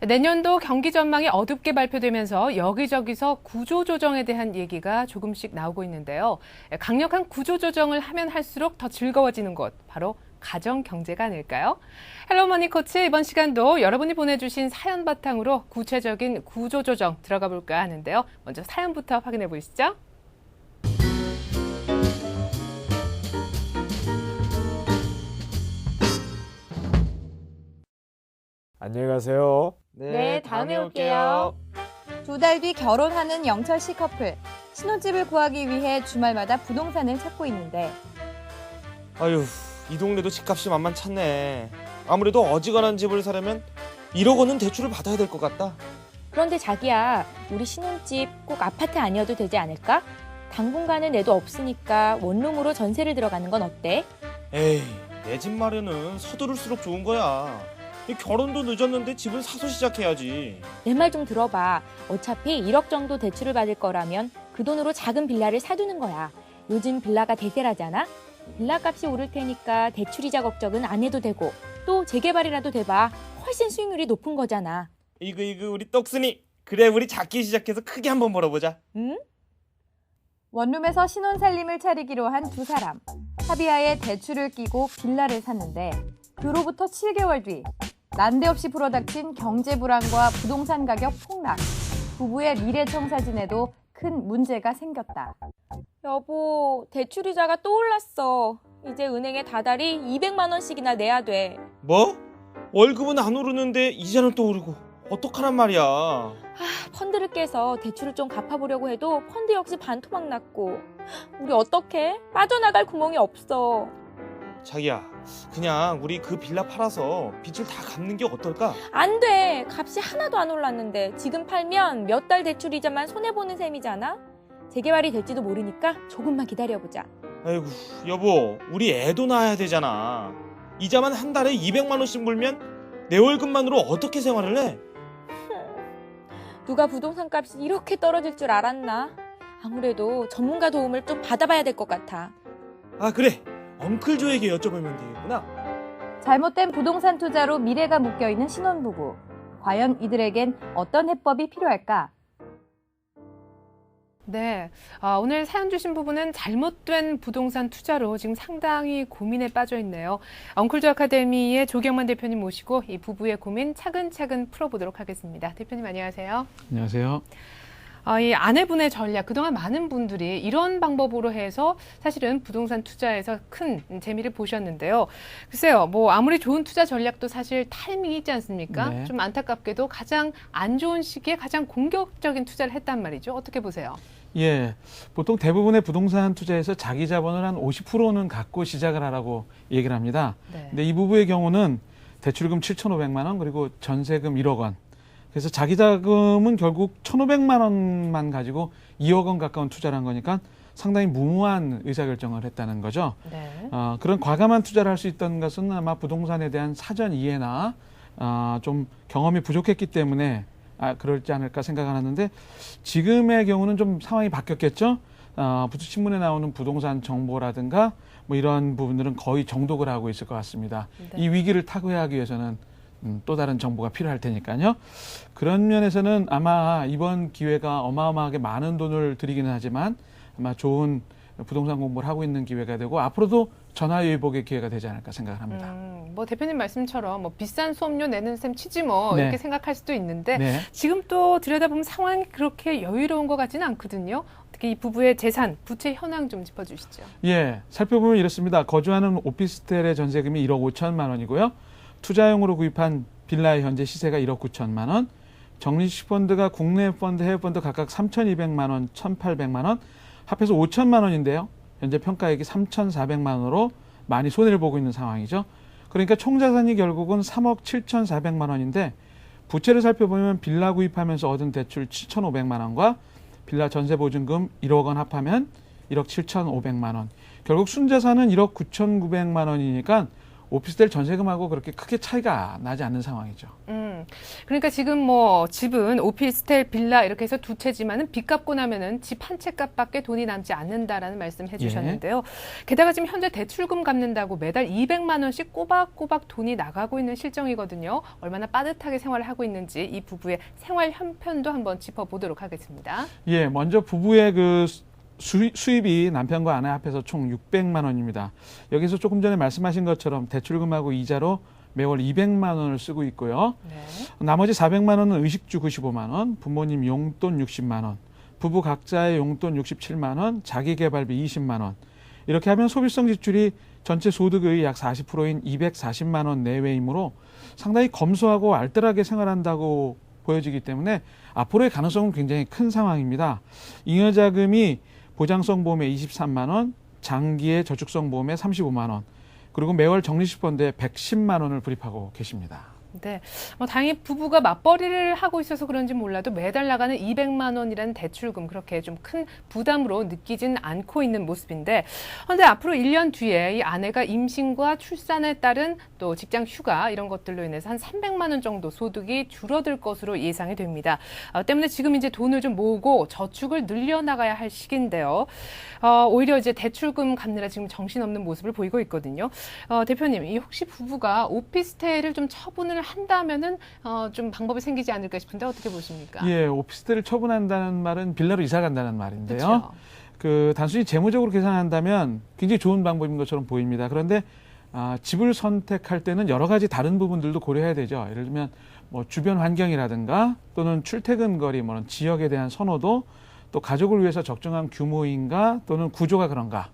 내년도 경기 전망이 어둡게 발표되면서 여기저기서 구조조정에 대한 얘기가 조금씩 나오고 있는데요. 강력한 구조조정을 하면 할수록 더 즐거워지는 곳, 바로 가정경제가 아닐까요? 헬로 머니 코치, 이번 시간도 여러분이 보내주신 사연 바탕으로 구체적인 구조조정 들어가 볼까 하는데요. 먼저 사연부터 확인해 보시죠. 안녕히 가세요. 네, 다음에 올게요. 2달 뒤 결혼하는 영철 씨 커플. 신혼집을 구하기 위해 주말마다 부동산을 찾고 있는데 아유, 이 동네도 집값이 만만찮네. 아무래도 어지간한 집을 사려면 1억 원은 대출을 받아야 될 것 같다. 그런데 자기야, 우리 신혼집 꼭 아파트 아니어도 되지 않을까? 당분간은 애도 없으니까 원룸으로 전세를 들어가는 건 어때? 에이, 내 집 마련은 서두를수록 좋은 거야. 이 결혼도 늦었는데 집은 사서 시작해야지. 내 말 좀 들어봐. 어차피 1억 정도 대출을 받을 거라면 그 돈으로 작은 빌라를 사두는 거야. 요즘 빌라가 대세라잖아? 빌라 값이 오를 테니까 대출이자 걱정은 안 해도 되고 또 재개발이라도 돼봐. 훨씬 수익률이 높은 거잖아. 이그 우리 떡순이. 그래, 우리 작게 시작해서 크게 한번 벌어보자. 응? 원룸에서 신혼 살림을 차리기로 한 두 사람. 합의하에 대출을 끼고 빌라를 샀는데 그로부터 7개월 뒤 난데없이 불어닥친 경제 불안과 부동산 가격 폭락. 부부의 미래 청사진에도 큰 문제가 생겼다. 여보, 대출이자가 또 올랐어. 이제 은행에 다달이 200만 원씩이나 내야 돼. 뭐? 월급은 안 오르는데 이자는 또 오르고. 어떡하란 말이야. 펀드를 깨서 대출을 좀 갚아보려고 해도 펀드 역시 반토막 났고. 우리 어떡해? 빠져나갈 구멍이 없어. 자기야, 그냥 우리 그 빌라 팔아서 빚을 다 갚는 게 어떨까? 안 돼. 값이 하나도 안 올랐는데 지금 팔면 몇 달 대출 이자만 손해보는 셈이잖아. 재개발이 될지도 모르니까 조금만 기다려보자. 아이고, 여보, 우리 애도 낳아야 되잖아. 이자만 한 달에 200만 원씩 물면 내 월급만으로 어떻게 생활을 해? 누가 부동산 값이 이렇게 떨어질 줄 알았나? 아무래도 전문가 도움을 좀 받아봐야 될 것 같아. 아, 그래. 엉클조에게 여쭤보면 되겠구나. 잘못된 부동산 투자로 미래가 묶여있는 신혼부부. 과연 이들에겐 어떤 해법이 필요할까? 네, 오늘 사연 주신 부분은 잘못된 부동산 투자로 지금 상당히 고민에 빠져 있네요. 엉클조 아카데미의 조경만 대표님 모시고 이 부부의 고민 차근차근 풀어보도록 하겠습니다. 대표님 안녕하세요. 안녕하세요. 이 아내분의 전략, 그동안 많은 분들이 이런 방법으로 해서 사실은 부동산 투자에서 큰 재미를 보셨는데요. 글쎄요, 뭐 아무리 좋은 투자 전략도 사실 타이밍이 있지 않습니까? 네. 좀 안타깝게도 가장 안 좋은 시기에 가장 공격적인 투자를 했단 말이죠. 어떻게 보세요? 예, 보통 대부분의 부동산 투자에서 자기 자본을 한 50%는 갖고 시작을 하라고 얘기를 합니다. 네. 근데 이 부부의 경우는 대출금 7,500만 원 그리고 전세금 1억 원. 그래서 자기 자금은 결국 1,500만 원만 가지고 2억 원 가까운 투자를 한 거니까 상당히 무모한 의사결정을 했다는 거죠. 네. 그런 과감한 투자를 할 수 있던 것은 아마 부동산에 대한 사전 이해나 좀 경험이 부족했기 때문에 그럴지 않을까 생각하는데 지금의 경우는 좀 상황이 바뀌었겠죠. 신문에 나오는 부동산 정보라든가 뭐 이런 부분들은 거의 정독을 하고 있을 것 같습니다. 네. 이 위기를 타개하기 위해서는 또 다른 정보가 필요할 테니까요. 그런 면에서는 아마 이번 기회가 어마어마하게 많은 돈을 들이기는 하지만 아마 좋은 부동산 공부를 하고 있는 기회가 되고 앞으로도 전화위복의 기회가 되지 않을까 생각을 합니다. 뭐 대표님 말씀처럼 뭐 비싼 수업료 내는 셈 치지 뭐 네. 이렇게 생각할 수도 있는데 네. 지금 또 들여다보면 상황이 그렇게 여유로운 것 같지는 않거든요. 특히 이 부부의 재산, 부채 현황 좀 짚어주시죠. 예, 살펴보면 이렇습니다. 거주하는 오피스텔의 전세금이 1억 5천만 원이고요. 투자용으로 구입한 빌라의 현재 시세가 1억 9천만 원, 적립펀드가 국내 펀드, 해외 펀드 각각 3,200만 원, 1,800만 원, 합해서 5천만 원인데요. 현재 평가액이 3,400만 원으로 많이 손해를 보고 있는 상황이죠. 그러니까 총 자산이 결국은 3억 7,400만 원인데 부채를 살펴보면 빌라 구입하면서 얻은 대출 7,500만 원과 빌라 전세 보증금 1억 원 합하면 1억 7,500만 원. 결국 순자산은 1억 9,900만 원이니까 오피스텔 전세금하고 그렇게 크게 차이가 나지 않는 상황이죠. 그러니까 지금 뭐 집은 오피스텔, 빌라 이렇게 해서 두 채지만은 빚 갚고 나면은 집 한 채 값밖에 돈이 남지 않는다라는 말씀 해주셨는데요. 게다가 지금 현재 대출금 갚는다고 매달 200만 원씩 꼬박꼬박 돈이 나가고 있는 실정이거든요. 얼마나 빠듯하게 생활을 하고 있는지 이 부부의 생활 형편도 한번 짚어보도록 하겠습니다. 예, 먼저 부부의 그 수입이 남편과 아내 합해서 총 600만 원입니다. 여기서 조금 전에 말씀하신 것처럼 대출금하고 이자로 매월 200만 원을 쓰고 있고요. 네. 나머지 400만 원은 의식주 95만 원, 부모님 용돈 60만 원, 부부 각자의 용돈 67만 원, 자기개발비 20만 원. 이렇게 하면 소비성 지출이 전체 소득의 약 40%인 240만 원 내외이므로 상당히 검소하고 알뜰하게 생활한다고 보여지기 때문에 앞으로의 가능성은 굉장히 큰 상황입니다. 잉여자금이 보장성 보험에 23만 원, 장기의 저축성 보험에 35만 원, 그리고 매월 적립식펀드에 110만 원을 불입하고 계십니다. 네, 다행히 부부가 맞벌이를 하고 있어서 그런지 몰라도 매달 나가는 200만 원이라는 대출금 그렇게 좀 큰 부담으로 느끼진 않고 있는 모습인데, 그런데 앞으로 1년 뒤에 이 아내가 임신과 출산에 따른 또 직장 휴가 이런 것들로 인해서 한 300만 원 정도 소득이 줄어들 것으로 예상이 됩니다. 때문에 지금 이제 돈을 좀 모으고 저축을 늘려나가야 할 시기인데요. 오히려 이제 대출금 갚느라 지금 정신없는 모습을 보이고 있거든요. 대표님, 이 혹시 부부가 오피스텔을 좀 처분을 한다면은 좀 방법이 생기지 않을까 싶은데 어떻게 보십니까? 예, 오피스텔을 처분한다는 말은 빌라로 이사 간다는 말인데요. 그렇죠. 그 단순히 재무적으로 계산한다면 굉장히 좋은 방법인 것처럼 보입니다. 그런데 집을 선택할 때는 여러 가지 다른 부분들도 고려해야 되죠. 예를 들면 뭐 주변 환경이라든가 또는 출퇴근 거리, 뭐 지역에 대한 선호도, 또 가족을 위해서 적정한 규모인가 또는 구조가 그런가.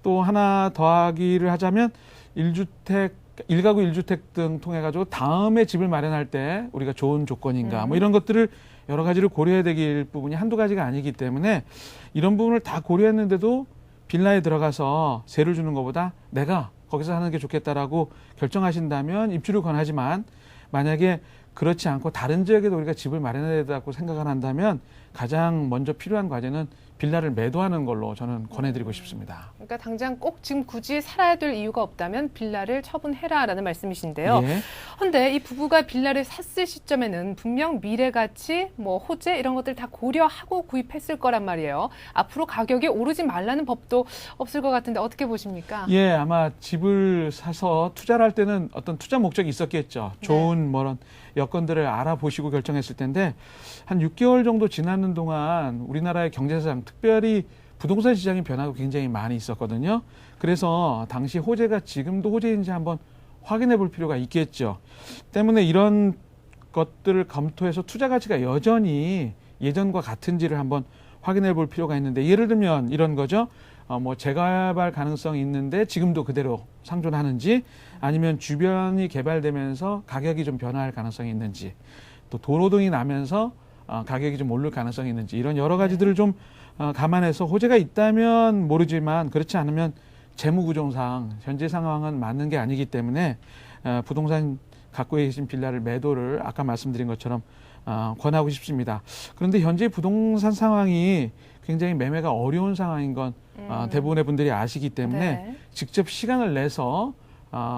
또 하나 더하기를 하자면 1가구 1주택 등 통해 가지고 다음에 집을 마련할 때 우리가 좋은 조건인가 뭐 이런 것들을 여러 가지를 고려해야 될 부분이 한두 가지가 아니기 때문에 이런 부분을 다 고려했는데도 빌라에 들어가서 세를 주는 것보다 내가 거기서 하는 게 좋겠다라고 결정하신다면 입주를 권하지만, 만약에 그렇지 않고 다른 지역에도 우리가 집을 마련해야 된다고 생각을 한다면 가장 먼저 필요한 과제는 빌라를 매도하는 걸로 저는 권해드리고 싶습니다. 그러니까 당장 꼭 지금 굳이 살아야 될 이유가 없다면 빌라를 처분해라라는 말씀이신데요. 그런데 예. 이 부부가 빌라를 샀을 시점에는 분명 미래 가치, 뭐 호재 이런 것들 다 고려하고 구입했을 거란 말이에요. 앞으로 가격이 오르지 말라는 법도 없을 것 같은데 어떻게 보십니까? 예, 아마 집을 사서 투자를 할 때는 어떤 투자 목적이 있었겠죠. 좋은 뭐런 여건들을 알아보시고 결정했을 텐데, 한 6개월 정도 지나는 동안 우리나라의 경제사상, 특별히 부동산 시장이 변화가 굉장히 많이 있었거든요. 그래서 당시 호재가 지금도 호재인지 한번 확인해 볼 필요가 있겠죠. 때문에 이런 것들을 검토해서 투자 가치가 여전히 예전과 같은지를 한번 확인해 볼 필요가 있는데, 예를 들면 이런 거죠. 뭐 재개발 가능성이 있는데 지금도 그대로 상존하는지, 아니면 주변이 개발되면서 가격이 좀 변화할 가능성이 있는지, 또 도로 등이 나면서 가격이 좀 오를 가능성이 있는지, 이런 여러 가지들을 좀 감안해서 호재가 있다면 모르지만 그렇지 않으면 재무구조상 현재 상황은 맞는 게 아니기 때문에 부동산 갖고 계신 빌라를 매도를 아까 말씀드린 것처럼 권하고 싶습니다. 그런데 현재 부동산 상황이 굉장히 매매가 어려운 상황인 건 대부분의 분들이 아시기 때문에 직접 시간을 내서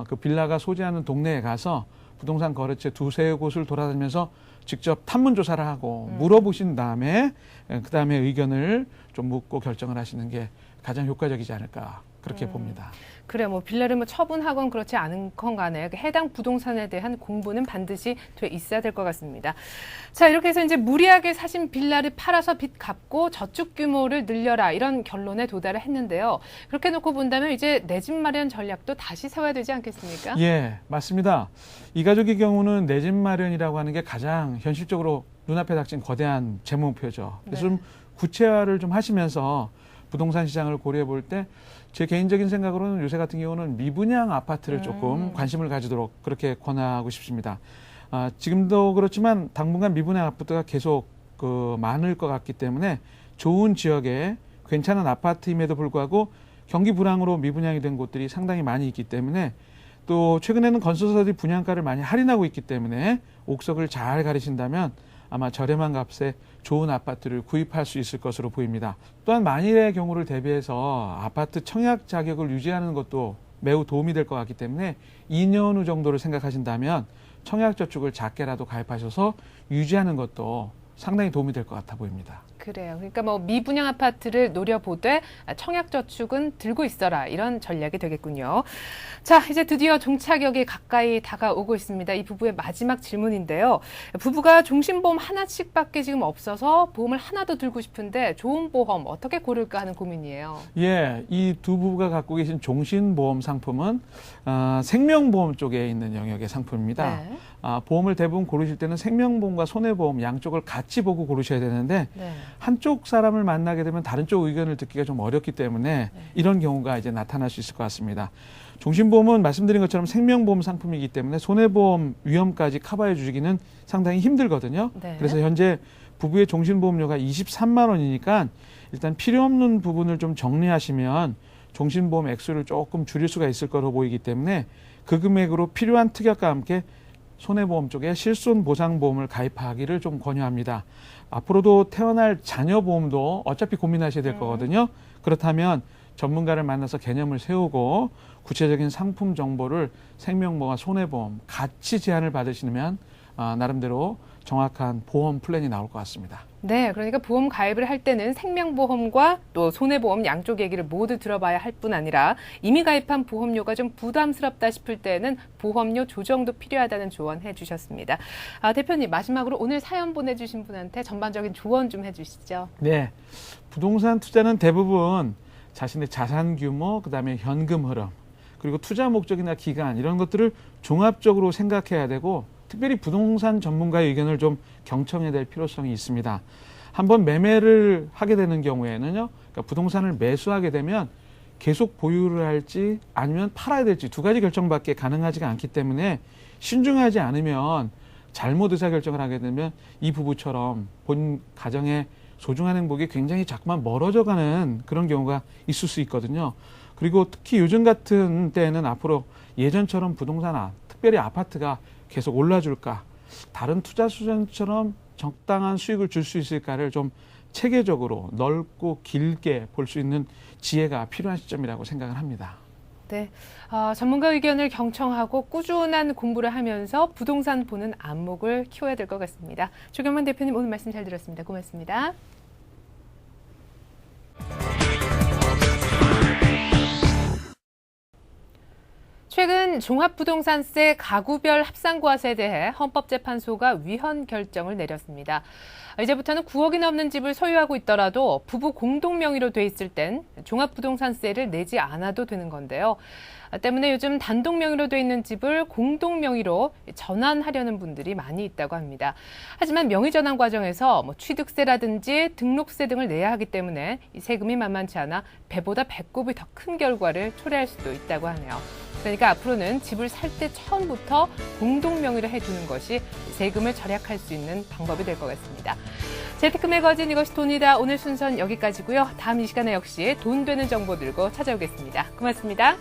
그 빌라가 소재하는 동네에 가서 부동산 거래처 두세 곳을 돌아다니면서 직접 탐문 조사를 하고 물어보신 다음에 그 다음에 의견을 좀 묻고 결정을 하시는 게 가장 효과적이지 않을까 그렇게 봅니다. 그래, 뭐 빌라를 뭐 처분하건 그렇지 않은 건 간에 해당 부동산에 대한 공부는 반드시 돼 있어야 될 것 같습니다. 자, 이렇게 해서 이제 무리하게 사신 빌라를 팔아서 빚 갚고 저축 규모를 늘려라, 이런 결론에 도달을 했는데요. 그렇게 놓고 본다면 이제 내 집 마련 전략도 다시 세워야 되지 않겠습니까? 예, 맞습니다. 이 가족의 경우는 내 집 마련이라고 하는 게 가장 현실적으로 눈앞에 닥친 거대한 재무 목표죠. 그래서 좀 구체화를 좀 하시면서 부동산 시장을 고려해 볼 때 제 개인적인 생각으로는 요새 같은 경우는 미분양 아파트를 조금 관심을 가지도록 그렇게 권하고 싶습니다. 지금도 그렇지만 당분간 미분양 아파트가 계속 많을 것 같기 때문에 좋은 지역에 괜찮은 아파트임에도 불구하고 경기 불황으로 미분양이 된 곳들이 상당히 많이 있기 때문에, 또 최근에는 건설사들이 분양가를 많이 할인하고 있기 때문에 옥석을 잘 가리신다면 아마 저렴한 값에 좋은 아파트를 구입할 수 있을 것으로 보입니다. 또한 만일의 경우를 대비해서 아파트 청약 자격을 유지하는 것도 매우 도움이 될 것 같기 때문에 2년 후 정도를 생각하신다면 청약저축을 작게라도 가입하셔서 유지하는 것도 상당히 도움이 될 것 같아 보입니다. 그래요. 그러니까 뭐 미분양 아파트를 노려보되 청약저축은 들고 있어라, 이런 전략이 되겠군요. 자, 이제 드디어 종착역이 가까이 다가오고 있습니다. 이 부부의 마지막 질문인데요. 부부가 종신보험 하나씩밖에 지금 없어서 보험을 하나 더 들고 싶은데 좋은 보험 어떻게 고를까 하는 고민이에요. 예, 이 두 부부가 갖고 계신 종신보험 상품은 생명보험 쪽에 있는 영역의 상품입니다. 네. 보험을 대부분 고르실 때는 생명보험과 손해보험 양쪽을 같이 보고 고르셔야 되는데 네. 한쪽 사람을 만나게 되면 다른 쪽 의견을 듣기가 좀 어렵기 때문에 이런 경우가 이제 나타날 수 있을 것 같습니다. 종신보험은 말씀드린 것처럼 생명보험 상품이기 때문에 손해보험 위험까지 커버해 주기는 상당히 힘들거든요. 네. 그래서 현재 부부의 종신보험료가 23만 원이니까 일단 필요 없는 부분을 좀 정리하시면 종신보험 액수를 조금 줄일 수가 있을 거로 보이기 때문에 그 금액으로 필요한 특약과 함께 손해보험 쪽에 실손보상보험을 가입하기를 좀 권유합니다. 앞으로도 태어날 자녀 보험도 어차피 고민하셔야 될 거거든요. 그렇다면 전문가를 만나서 개념을 세우고 구체적인 상품 정보를 생명보험과 손해보험 같이 제안을 받으시면 나름대로 정확한 보험 플랜이 나올 것 같습니다. 네, 그러니까 보험 가입을 할 때는 생명보험과 또 손해보험 양쪽 얘기를 모두 들어봐야 할 뿐 아니라 이미 가입한 보험료가 좀 부담스럽다 싶을 때는 보험료 조정도 필요하다는 조언 해주셨습니다. 대표님, 마지막으로 오늘 사연 보내주신 분한테 전반적인 조언 좀 해주시죠. 네, 부동산 투자는 대부분 자신의 자산 규모, 그다음에 현금 흐름, 그리고 투자 목적이나 기간 이런 것들을 종합적으로 생각해야 되고 특별히 부동산 전문가의 의견을 좀 경청해야 될 필요성이 있습니다. 한번 매매를 하게 되는 경우에는요, 그러니까 부동산을 매수하게 되면 계속 보유를 할지 아니면 팔아야 될지 두 가지 결정밖에 가능하지가 않기 때문에 신중하지 않으면 잘못 의사결정을 하게 되면 이 부부처럼 본 가정의 소중한 행복이 굉장히 자꾸만 멀어져가는 그런 경우가 있을 수 있거든요. 그리고 특히 요즘 같은 때에는 앞으로 예전처럼 부동산, 특별히 아파트가 계속 올라줄까, 다른 투자 수단처럼 적당한 수익을 줄 수 있을까를 좀 체계적으로 넓고 길게 볼 수 있는 지혜가 필요한 시점이라고 생각을 합니다. 네, 전문가 의견을 경청하고 꾸준한 공부를 하면서 부동산 보는 안목을 키워야 될 것 같습니다. 조경만 대표님, 오늘 말씀 잘 들었습니다. 고맙습니다. 최근 종합부동산세 가구별 합산과세에 대해 헌법재판소가 위헌 결정을 내렸습니다. 이제부터는 9억이 넘는 집을 소유하고 있더라도 부부 공동 명의로 돼 있을 땐 종합부동산세를 내지 않아도 되는 건데요. 때문에 요즘 단독 명의로 돼 있는 집을 공동 명의로 전환하려는 분들이 많이 있다고 합니다. 하지만 명의 전환 과정에서 취득세라든지 등록세 등을 내야 하기 때문에 이 세금이 만만치 않아 배보다 배꼽이 더 큰 결과를 초래할 수도 있다고 하네요. 그러니까 앞으로는 집을 살 때 처음부터 공동 명의로 해두는 것이 세금을 절약할 수 있는 방법이 될 것 같습니다. 재테크 매거진 이것이 돈이다. 오늘 순서는 여기까지고요. 다음 이 시간에 역시 돈 되는 정보 들고 찾아오겠습니다. 고맙습니다.